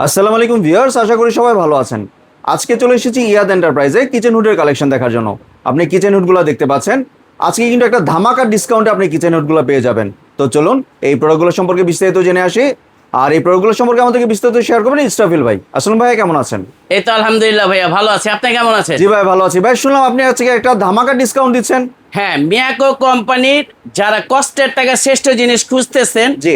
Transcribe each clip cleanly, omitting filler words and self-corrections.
আসসালামু আলাইকুম ভিউয়ার্স, আশা করি সবাই ভালো আছেন। আজকে চলে এসেছি ইয়াদ এন্টারপ্রাইজে কিচেন হুডের কালেকশন দেখার জন্য। আপনি কিচেন হুডগুলো দেখতে পাচ্ছেন। আজকে কিন্তু একটা ধামাকা ডিসকাউন্টে আপনি কিচেন হুডগুলো পেয়ে যাবেন। তো চলুন এই প্রোডাক্টগুলো সম্পর্কে বিস্তারিত জেনে আসি। আর এই প্রোডাক্টগুলো সম্পর্কে আমাদেরকে বিস্তারিত শেয়ার করবেন ইসরাফিল ভাই। আসসালামু ভাইয়া, কেমন আছেন? এই তো আলহামদুলিল্লাহ ভাইয়া ভালো আছি, আপনি কেমন আছেন? জি ভাই, ভালো আছি ভাই। শুনলাম আপনি আজকে একটা ধামাকা ডিসকাউন্ট দিচ্ছেন। হ্যাঁ, মিয়াকো কোম্পানির যারা কষ্টের টাকা শ্রেষ্ঠ জিনিস খুঁজতেছেন, জি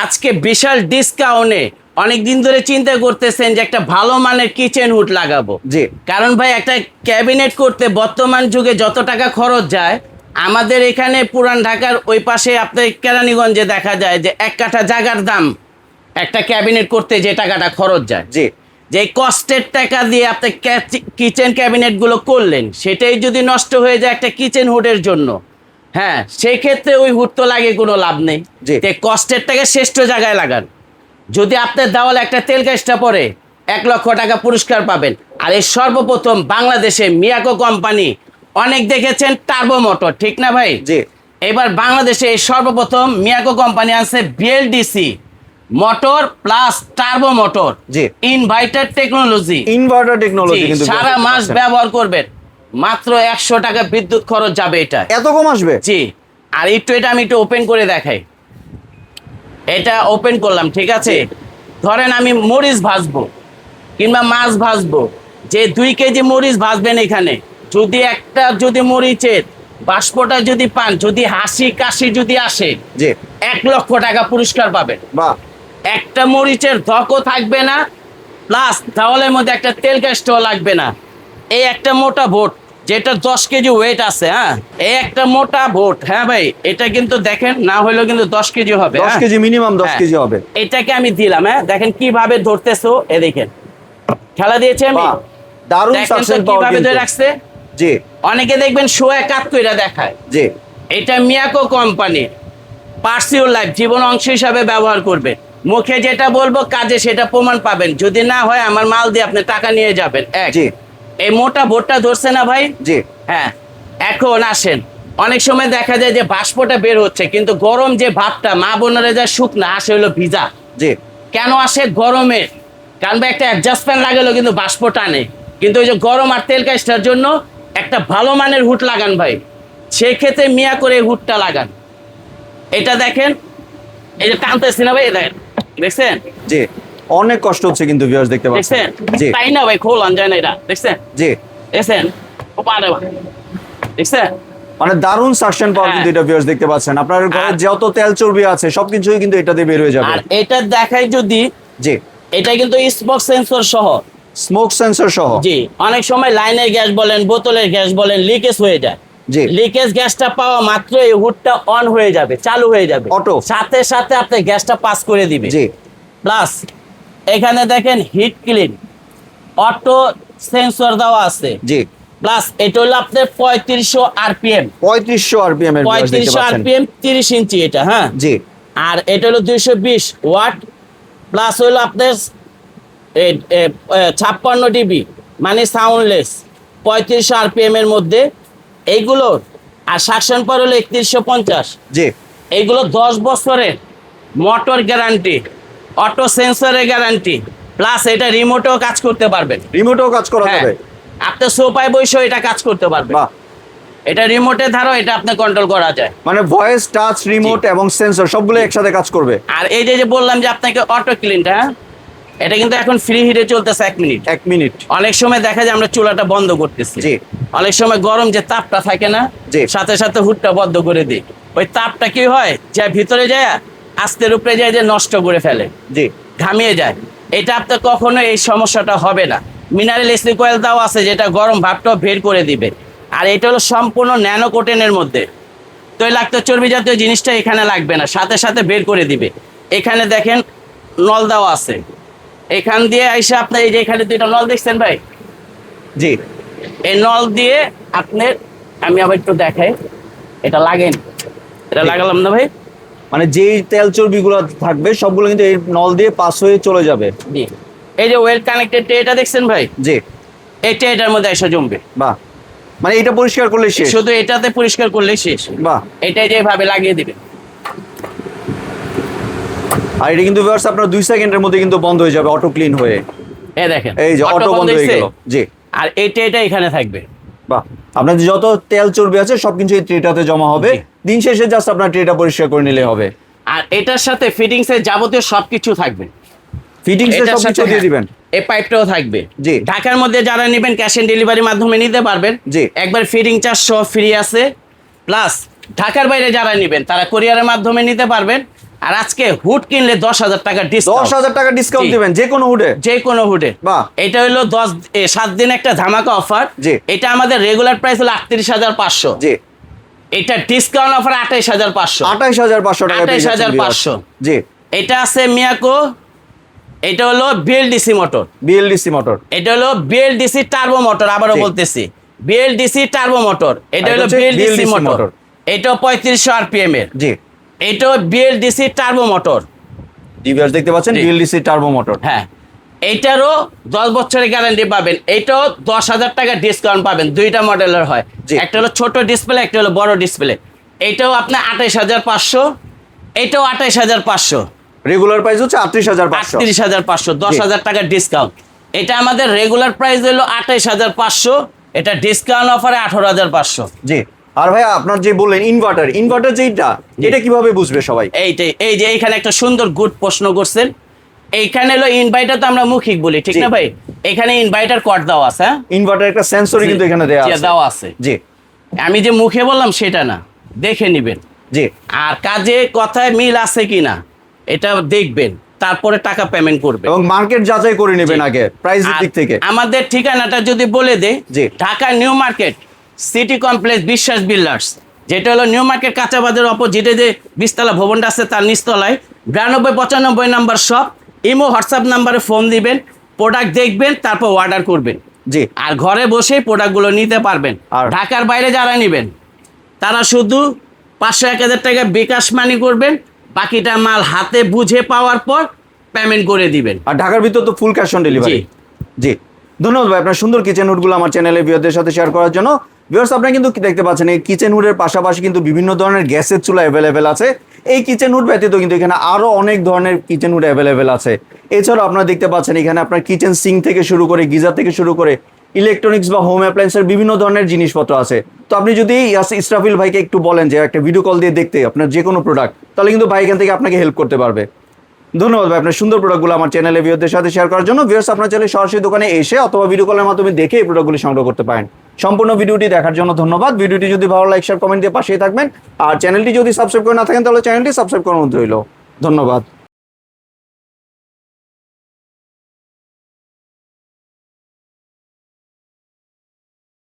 আজকে বিশাল ডিসকাউন্টে অনেক দিন ধরে চিন্তা করতেছেন যে একটা ভালো মানের কিচেন হুড লাগাবো। জি কারণ ভাই একটা ক্যাবিনেট করতে বর্তমান যুগে যত টাকা খরচ যায়, আমাদের এখানে পুরান ঢাকার ওই পাশে আপনার কেরানীগঞ্জে দেখা যায় যে এক কাঠা জায়গার দাম একটা ক্যাবিনেট করতে যে টাকাটা খরচ যায়, জি যে কষ্টের টাকা দিয়ে আপনি কিচেন ক্যাবিনেটগুলো করলেন, সেটাই যদি নষ্ট হয়ে যায় একটা কিচেন হুডের জন্য, হ্যাঁ সেই ক্ষেত্রে ওই হুড তো লাগে কোনো লাভ নেই। জি। তে কষ্টের টাকা শ্রেষ্ঠ জায়গায় লাগান। যদি আপনার দেওয়ালে একটা তেল গ্যাসটা পড়ে 1,00,000 টাকা পুরস্কার পাবেন। আর এই সর্বপ্রথম বাংলাদেশে মিয়াকো কোম্পানি, অনেক দেখেছেন টার্বো মোটর, ঠিক না ভাই? জি এবার বাংলাদেশে এই সর্বপ্রথম মিয়াকো কোম্পানি আছে BLDC motor plus turbo motor, জি। Inverter technology. ইনভার্টার টেকনোলজি কিন্তু সারা মাস ব্যবহার করবেন, মাত্র 100 টাকা বিদ্যুৎ খরচ যাবে এটা। এত কম আসবে? জি। আর এটা আমি একটু ওপেন করে দেখাই। এটা ওপেন করলাম, ঠিক আছে? ধরেন আমি মরিচ ভাজবো কিংবা মাছ ভাজবো, যে 2 কেজি মরিচ ভাজবেন, এখানে যদি মরিচের বাষ্পটা যদি পান, যদি হাসি কাশি যদি আসে, জি 1,00,000 টাকা পুরস্কার পাবেন। বাহ। একটা মরিচের ধকও থাকবে না, প্লাস দেওয়ালের মধ্যে একটা তেল গ্যাসটাও লাগবে না। এই একটা মোটা বোট, যেটা 10 কেজি ওয়েট আছে, হ্যাঁ এই একটা মোটা বোট, হ্যাঁ ভাই এটা কিন্তু দেখেন না হলেও কিন্তু 10 কেজি হবে, 10 কেজি মিনিমাম 10 হ্যাঁ। কেজি হবে। এটাকে আমি দিলাম, হ্যাঁ দেখেন কিভাবে ধরতেছো, এ দেখেন খেলা দিয়েছে আমি, বাহ, দারুণ দেখেন তো সাকসেস পাওয়ার কিভাবে কিন্তু। ধরে রাখছে। জি অনেকে দেখবেন শো এক কাত কইরা দেখায়। জি এটা মিয়াকো কোম্পানির পার্সিওর লাইফ জীবন অংশ হিসাবে ব্যবহার করবে। মুখে যেটা বলবো কাজে সেটা প্রমাণ পাবেন, যদি না হয় আমার মাল দিয়ে আপনি টাকা নিয়ে যাবেন। এক, জি এই মোটা ভোটটা ধরছে না ভাই? জি হ্যাঁ। এখন আসেন, অনেক সময় দেখা যায় যে বাষ্পটা বের হচ্ছে, কিন্তু গরম যে ভাবটা মা বোনেরা যা শুকনা আসে হলো ভিজা। জি কেন আসে? গরমের কারণ একটা অ্যাডজাস্ট ফ্যান লাগালো কিন্তু বাষ্প টানে, কিন্তু ওই যে গরম আর তেল কাজটার জন্য একটা ভালো মানের হুড লাগান ভাই, সেই ক্ষেত্রে মিয়া করে এই হুডটা লাগান। এটা দেখেন, এই যে টানতেছি না ভাই, দেখেন দেখছেন? জি অনেক কষ্ট হচ্ছে কিন্তু ভিউয়ার্স, দেখতে পাচ্ছেন। দেখছেন? জি তাই না ভাই, খোলান যায় না এটা, দেখছেন? জি দেখছেন? ও পারে ভাই, দেখছেন? মানে দারুণ সাকশন পাওয়ার হ্যাঁ। কিন্তু এটা ভিউয়ার্স, দেখতে পাচ্ছেন। আপনার ঘরে আর- যত তেল চর্বি আছে সবকিছুই কিন্তু এটা দিয়ে বের হয়ে যাবে। আর এটা দেখাই যদি, জি এটা কিন্তু স্মোক সেন্সর সহ। স্মোক সেন্সর সহ। জি, অনেক সময় লাইনের গ্যাস বলেন, বোতলের গ্যাস বলেন, লিকেজ হয়ে যায়। জি লিকেজ গ্যাসটা পাওয়া মাত্র এই হুডটা অন হয়ে যাবে, চালু হয়ে যাবে, অটো। সাথে সাথে আপনি গ্যাসটা পাস করে দিবে। জি প্লাস এখানে দেখেন হিট ক্লিন অটো সেন্সর দেওয়া আছে। জি প্লাস এটা হলো আপনার 3500 আরপিএম, 3500 আরপিএম এর ভিউয়ার্স, দেখতে 3500 পাচ্ছেন। আরপিএম, 30 ইঞ্চি এটা, হ্যাঁ। জি আর এটা হলো 220 ওয়াট, প্লাস হলো আপনার 56 ডিবি, মানে সাউন্ডলেস, 3500 আরপিএম এর মধ্যে এইগুলোর। আর সাকশন পাওয়ার হলো 3150। জি এইগুলো 10 বছরের মোটর গ্যারান্টি, অটো সেন্সরের গ্যারান্টি, প্লাস এটা রিমোটেও কাজ করতে পারবেন। রিমোটেও কাজ করা হ্যাঁ, যাবে। আপনি সোফায় বসেও এটা কাজ করতে পারবেন। বাহ, এটা রিমোটে ধারো, এটা আপনি কন্ট্রোল করা যায়। মানে ভয়েস, টাচ, রিমোট এবং সেন্সর সবগুলো একসাথে কাজ করবে। আর এই যে বললাম যে আপনাকে অটো ক্লিনটা, হ্যাঁ এটা কিন্তু এখন ফ্রি হিটে চলতেছে 1 মিনিট। 1 মিনিট। অনেক সময় দেখা যায় আমরা চুলাটা বন্ধ করতেছি, জি অনেক সময় গরম যে তাপটা থাকে না, জি। সাথে সাথে হুডটা বন্ধ করে দিই। ওই তাপটা কি হয়, যে ভিতরে যায় আস্তের উপরে যায়, যে নষ্ট করে ফেলে, জি ঘামিয়ে যায়। এটা আপনার কখনো এই সমস্যাটা হবে না। মিনারেল এসি কয়েল দাও আছে, যেটা গরম ভাবটাও বের করে দিবে। আর এটা হলো সম্পূর্ণ ন্যানো কোটেনের মধ্যে, তৈলাক্ত চর্বি জাতীয় জিনিসটা এখানে লাগবে না, সাথে সাথে বের করে দিবে। এখানে দেখেন নল দেওয়া আছে, এখান দিয়ে এসে আপনার এই যে এখানে 2টা নল দেখছেন ভাই, জি এই নল দিয়ে আপনার, আমি আবার একটু দেখাই, এটা লাগেন, এটা লাগালাম না ভাই। মানে যেই তেল চর্বিগুলো থাকবে সবগুলো কিন্তু এই নল দিয়ে পাস হয়ে চলে যাবে। জি, এই যে ওয়েল কানেক্টেড এটা দেখছেন ভাই, জি এটা এটার মধ্যে এসে জমবে। বাহ, মানে এটা পরিষ্কার করলে শেষ। শুধু এটাতে পরিষ্কার করলেই শেষ। বাহ, এটা যেভাবে লাগিয়ে দিবে, আর এটা কিন্তু ভিউয়ার্স আপনার 2 সেকেন্ডের মধ্যে কিন্তু বন্ধ হয়ে যাবে অটো ক্লিন হয়ে। এই দেখেন এই যে অটো বন্ধ হয়ে গেল। জি। আর এটা এখানে থাকবে। বাহ, আপনার যত তেল চর্বি আছে সবকিছু এই ট্রেটাতে জমা হবে। জি। দিন শেষে জাস্ট আপনার ট্রেটা পরিষ্কার করে নিলে হবে। আর এটার সাথে ফিটিংস এর যাবতীয় সবকিছু থাকবে। ফিটিংস এর এটার সবকিছু সাথে দিয়ে দিবেন। এই পাইপটাও থাকবে। জি। ঢাকার মধ্যে যারা নেবেন ক্যাশ অন ডেলিভারির মাধ্যমে নিতে পারবেন। জি। একবার ফিটিং চার্জ সহ ফ্রি আছে। প্লাস ঢাকার বাইরে যারা নেবেন তারা কুরিয়ারের মাধ্যমে নিতে পারবেন। আর আজকে হুড কিনলে 10,000 টাকা ডিসকাউন্ট। 10,000 টাকা ডিসকাউন্ট জি। দিবেন যে কোনো হুডে। যে কোনো হুডে। বাহ। এটা হলো 7 দিন একটা ধামাকা অফার। জি। এটা আমাদের রেগুলার প্রাইস হলো 38,500। জি। এটা ডিসকাউন্ট অফার 28,500। 28,500 টাকা পেয়ে যাচ্ছেন 28,500। জি। এটা আছে মিয়াকো। এটা হলো বিএলডিসি মোটর। BLDC motor. এটা হলো বিএলডিসি টার্বো মোটর, আবারও জি। বলতেছি বিএলডিসি টার্বো মোটর। এটা আর হলো হচ্ছে বিএলডিসি BLDC মোটর। মোটর। এটাও 3500 আরপিএম এর। জি। এটাও বিএলডিসি টার্বো মোটর। ভিউয়ার্স দেখতে পাচ্ছেন জি। BLDC turbo motor. হ্যাঁ, এটারও 10 বছরের গ্যারান্টি পাবেন। এটাও 10,000 টাকা ডিসকাউন্ট পাবেন। দুইটা মডেলের হয়, জি। একটা হলো ছোট ডিসপ্লে, একটা হলো বড় ডিসপ্লে। এটাও আপনার 28,500, এটাও 28,500। রেগুলার প্রাইস হচ্ছে 38,500। 38,500, 10,000 টাকা ডিসকাউন্ট। এটা আমাদের রেগুলার প্রাইস হলো 28,500, এটা ডিসকাউন্ট অফারে 18,500। জি। আর ভাই আপনার যে বললেন ইনভার্টার যেটা, এটা কিভাবে বুঝবে সবাই? এইটাই, এই যে এইখানে একটা সুন্দর গুড প্রশ্ন করছেন। এইখানে হলো ইনভার্টার তো আমরা মৌখিক বলি, ঠিক জি। না ভাই? এখানে ইনভার্টার কর্ড দেওয়া আছে। হ্যাঁ, ইনভার্টার একটা সেন্সরই কিন্তু এখানে দেয়া আছে। দেওয়া আছে। জি। আমি যে মুখে বললাম সেটা না, দেখে নিবেন। জি। আর কাজে কথায় মিল আছে কিনা এটা দেখবেন, তারপরে টাকা পেমেন্ট করবেন। এবং মার্কেট যাচাই করে নেবেন জি। আগে প্রাইসের আর দিক থেকে। আমাদের ঠিকানাটা যদি বলে দেই, জি। Dhaka new market city complex Biswas builders, যেটা হলো নিউ মার্কেট কাঁচা বাজার অপোজিটে যে 20 তলা ভবনটা আছে তার নিচতলায় 9295 নাম্বার শপ। ইমো হোয়াটসঅ্যাপ নাম্বারে ফোন দিবেন, প্রোডাক্ট দেখবেন, তারপর অর্ডার করবেন। জি। আর ঘরে বসেই প্রোডাক্টগুলো নিতে পারবেন। আর ঢাকার বাইরে যারা নেবেন তারা শুধু 500-1,000 টাকা বিকাশ মানি করবেন, বাকিটা মাল হাতে বুঝে পাওয়ার পর পেমেন্ট করে দিবেন। আর ঢাকার ভিতর তো ফুল ক্যাশ অন ডেলিভারি। জি। জি। ধন্যবাদ ভাই আপনার সুন্দর কিচেন হুডগুলো আমার চ্যানেলে ভিউয়ারদের সাথে শেয়ার করার জন্য। ভিউয়ার্স আপনারা কিন্তু দেখতে পাচ্ছেন এই কিচেন হুডের পাশাপাশি কিন্তু বিভিন্ন ধরনের গ্যাসের চুলা অ্যাভেলেবেল আছে। এই কিচেন হুড ব্যতীত কিন্তু এখানে আরো অনেক ধরনের কিচেন হুড অ্যাভেলেবেল আছে। এছাড়াও আপনারা দেখতে পাচ্ছেন এখানে আপনার কিচেন সিঙ্ক থেকে শুরু করে গিজার থেকে শুরু করে ইলেকট্রনিক্স বা হোম অ্যাপ্লায়েন্সের বিভিন্ন ধরনের জিনিসপত্র আছে। তো আপনি যদি ইসরাফিল ভাইকে একটু বলেন যে একটা ভিডিও কল দিয়ে দেখতে আপনার যে কোনো প্রোডাক্ট, তাহলে কিন্তু ভাই এখান থেকে আপনাকে হেল্প করতে পারবে। ধন্যবাদ ভাই আপনার সুন্দর প্রোডাক্টগুলো আমার চ্যানেলে ভিউয়ারদের সাথে শেয়ার করার জন্য। ভিউয়ার্স আপনার চ্যানেলে সরাসরি দোকানে এসে অথবা ভিডিও কলের মাধ্যমে দেখে এই প্রোডাক্টগুলি সংগ্রহ করতে পারেন। সম্পূর্ণ ভিডিওটি দেখার জন্য ধন্যবাদ। ভিডিওটি যদি ভালো লাইক শেয়ার কমেন্ট দিয়ে পাশেই থাকবেন। আর চ্যানেলটি যদি সাবস্ক্রাইব করে না থাকেন তাহলে চ্যানেলটি সাবস্ক্রাইব করার মধ্যে রইল। ধন্যবাদ।